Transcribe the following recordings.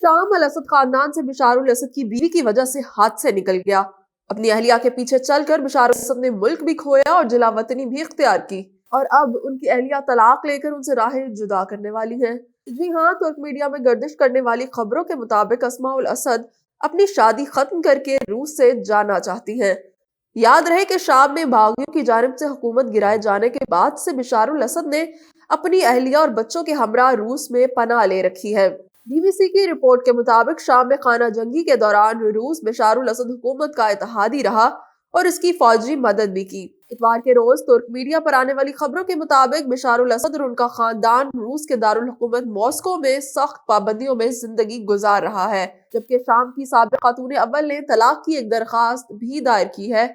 शाम अल-असद खानदान से बशार अल-असद की बीवी की वजह से हाथ से निकल गया। अपनी अहलिया के पीछे चलकर बशार अल-असद ने मुल्क भी खोया और जिला वतनी भी इख्तियार की, और अब उनकी अहलिया तलाक लेकर उनसे राहें जुदा करने वाली हैं। जी हाँ, तुर्क मीडिया में गर्दिश करने वाली खबरों के मुताबिक अस्मा उल असद अपनी शादी खत्म करके रूस से जाना चाहती हैं। याद रहे कि शाम में बागियों की जानिब से हुकूमत गिराए जाने के बाद से बशार उल असद ने अपनी अहलिया और बच्चों के हमरा रूस में पनाह ले रखी है। बीबीसी की रिपोर्ट के मुताबिक शाम में खाना जंगी के दौरान रूस बशार उल असद हुकूमत का इत्तेहादी रहा और इसकी फौजी मदद भी की। इतवार के रोज तुर्क मीडिया पर आने वाली खबरों के मुताबिक बशार उल असद और उनका खानदान रूस के दारुल हुकूमत मॉस्को में सख्त पाबंदियों में जिंदगी गुजार रहा है, जबकि शाम की साबिक खातून अव्वल ने तलाक की एक दरखास्त भी दायर की है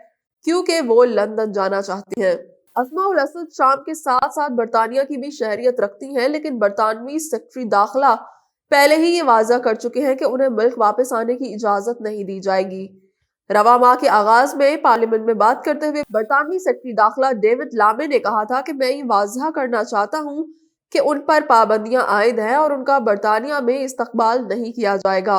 क्योंकि वो लंदन जाना चाहती हैं। अस्मा उल असद शाम के साथ साथ बरतानिया की भी शहरियत रखती हैं, लेकिन बरतानवी सेक्रेटरी दाखिला पहले ही ये वाज़ा कर चुके हैं कि उन्हें मुल्क वापस आने की इजाजत नहीं दी जाएगी। रवा माह के आगाज में पार्लियामेंट में बात करते हुए बरतानवी सेक्रेटरी दाखिला डेविड लामे ने कहा था कि मैं ये वाज़ा करना चाहता हूँ कि उन पर पाबंदियां आयद हैं और उनका बरतानिया में इस्तकबाल नहीं किया जाएगा।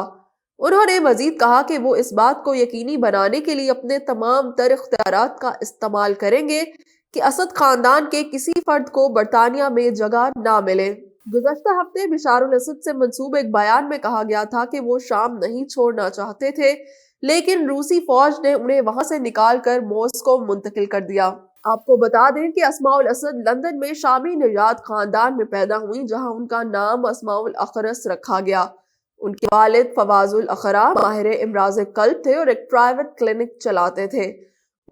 उन्होंने मजीद कहा कि वो इस बात को यकीनी बनाने के लिए अपने तमाम तर इख्तियारात का इस्तेमाल करेंगे कि असद खानदान के किसी फर्द को बरतानिया में जगह ना मिले। गुज़श्ता हफ्ते बशार उल असद से मंसूब एक बयान में कहा गया था कि वो शाम नहीं छोड़ना चाहते थे, लेकिन रूसी फौज ने उन्हें वहां से निकाल कर मॉस्को मुंतकिल कर दिया। आपको बता दें कि अस्मा उल असद लंदन में शामी निजात खानदान में पैदा हुई, जहां उनका नाम अस्मा उल अखरस रखा गया। उनके वालिद फवाजुल अखरा माहिर इमराज कल्ब थे और एक प्राइवेट क्लिनिक चलाते थे।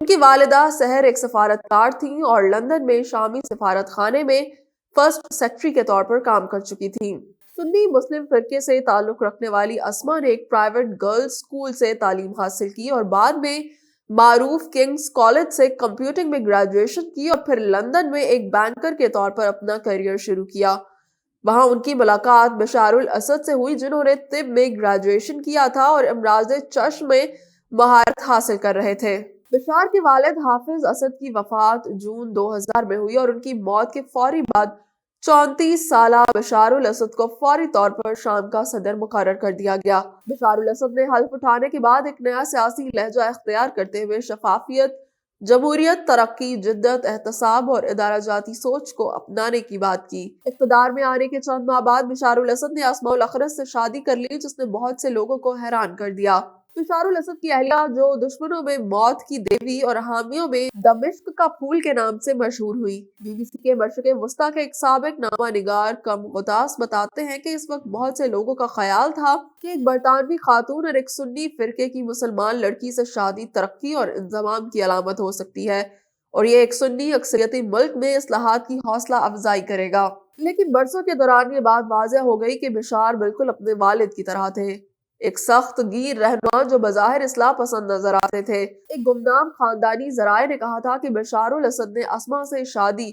उनकी वालिदा सहर एक सफारतकार थीं और लंदन में शामी सफारत खाने में फर्स्ट सेक्रेटरी के तौर पर काम कर चुकी थी। सुन्नी मुस्लिम फिरके से ताल्लुक रखने वाली अस्मा ने एक प्राइवेट गर्ल्स स्कूल से तालीम हासिल की और बाद में मारूफ किंग्स कॉलेज से कंप्यूटिंग में ग्रेजुएशन की और फिर लंदन में एक बैंकर के तौर पर अपना करियर शुरू किया। वहां उनकी मुलाकात बशार उल असद से हुई, जिन्होंने तिब में ग्रेजुएशन किया था और इमराज चश्म में महारत हासिल कर रहे थे। बशार के वालिद हाफिज असद की वफात जून 2000 में हुई और उनकी मौत के फौरी बाद 34 साला बशार उल असद को फौरी तौर पर शाम का सदर मुकर्रर कर दिया गया। बशार उल असद ने हल्फ उठाने के बाद एक नया सियासी लहजा इख्तियार करते हुए शफाफियत, जमहूरियत, तरक्की, जिद्दत, एहतसाब और इदाराजाती सोच को अपनाने की बात की। इख्तिदार में आने के चंद माह बाद बशार उल असद ने अस्मा उल अखरस से शादी कर ली, जिसने बहुत से लोगों को हैरान कर दिया। बशार उल असद की अहलिया, जो दुश्मनों में मौत की देवी और हामियों में दमिश्क का फूल के नाम से मशहूर हुई। बीबीसी के मशरिक़ वस्ता के एक साबिक नामा निगार कम गुतास बताते हैं कि इस वक्त बहुत से लोगों का ख्याल था कि एक बरतानवी खातून और एक सुन्नी फिरके की मुसलमान लड़की से शादी तरक्की और इंज़माम की अलामत हो सकती है और ये एक सुन्नी अक्सरियती मुल्क में इस्लाहात की हौसला अफजाई करेगा। लेकिन बरसों के दौरान ये बात वाज़ेह हो गई कि बशार बिल्कुल अपने वालिद की तरह थे, एक सख्त गिर रहनुमा जो बज़ाहिर इस्लाह पसंद नजर आते थे। एक गुमनाम खानदानी जराये ने कहा था कि बशार उल असद ने अस्मा से शादी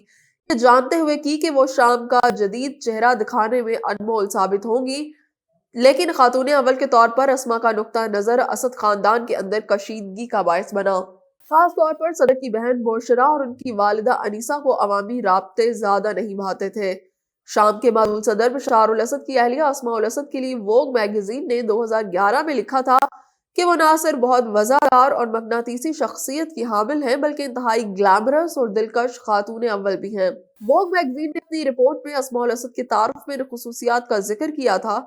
जानते हुए की कि वो शाम का जदीद चेहरा दिखाने में अनमोल साबित होंगी, लेकिन खातून अव्वल के तौर पर अस्मा का नुक्ता नजर असद खानदान के अंदर कशीदगी का बायस बना। खास तौर पर सदर की बहन बोशरा और उनकी वालिदा अनीसा को अवामी राब्ते ज्यादा नहीं भाते थे। शाम के मामूल सदर बशार उल असद की अहलिया अस्मा उल असद के लिए वोग मैगजीन ने 2011 में लिखा था कि वो ना सिर्फ बहुत वज़ादार और मगनातीसी शख्सियत की हामिल हैं, बल्कि इंतहाई ग्लैमरस और दिलकश खातून अव्वल भी हैं। वोग मैगजीन ने अपनी रिपोर्ट में अस्मा उल असद के तारुफ में खुसूसियात का जिक्र किया था।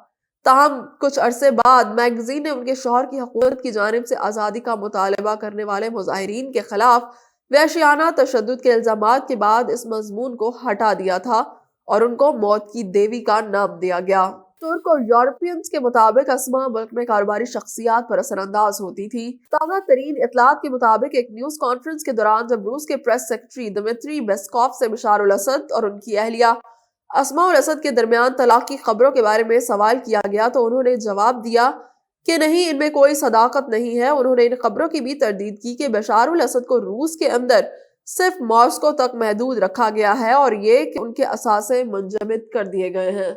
ताहम कुछ अरसे बाद मैगजीन ने उनके शौहर की हुकूमत की जानिब से आज़ादी का मुतालबा करने वाले मुजाहिरीन के खिलाफ वहशियाना तशद्दुद के इल्जामात के बाद इस मजमून को हटा दिया था और उनको मौत की देवी का नाम दिया गया। तुर्क और यूरोपियंस के मुताबिक अस्मा मुल्क में कारोबारी शख्सियात पर असरअंदाज होती थी। ताज़ा तरीन इतलात के मुताबिक एक न्यूज कॉन्फ्रेंस के दौरान जब रूस के प्रेस सेक्रेटरी दिमित्री पेस्कोव से बशार उल असद और उनकी अहलिया अस्मा उल असद के दरमियान तलाक की खबरों के बारे में सवाल किया गया तो उन्होंने जवाब दिया कि नहीं, इनमें कोई सदाकत नहीं है। उन्होंने इन खबरों की भी तरदीद की कि बशार उल असद को रूस के अंदर सिर्फ मॉस्को तक महदूद रखा गया है और ये कि उनके असासे मुंजमद कर दिए गए हैं।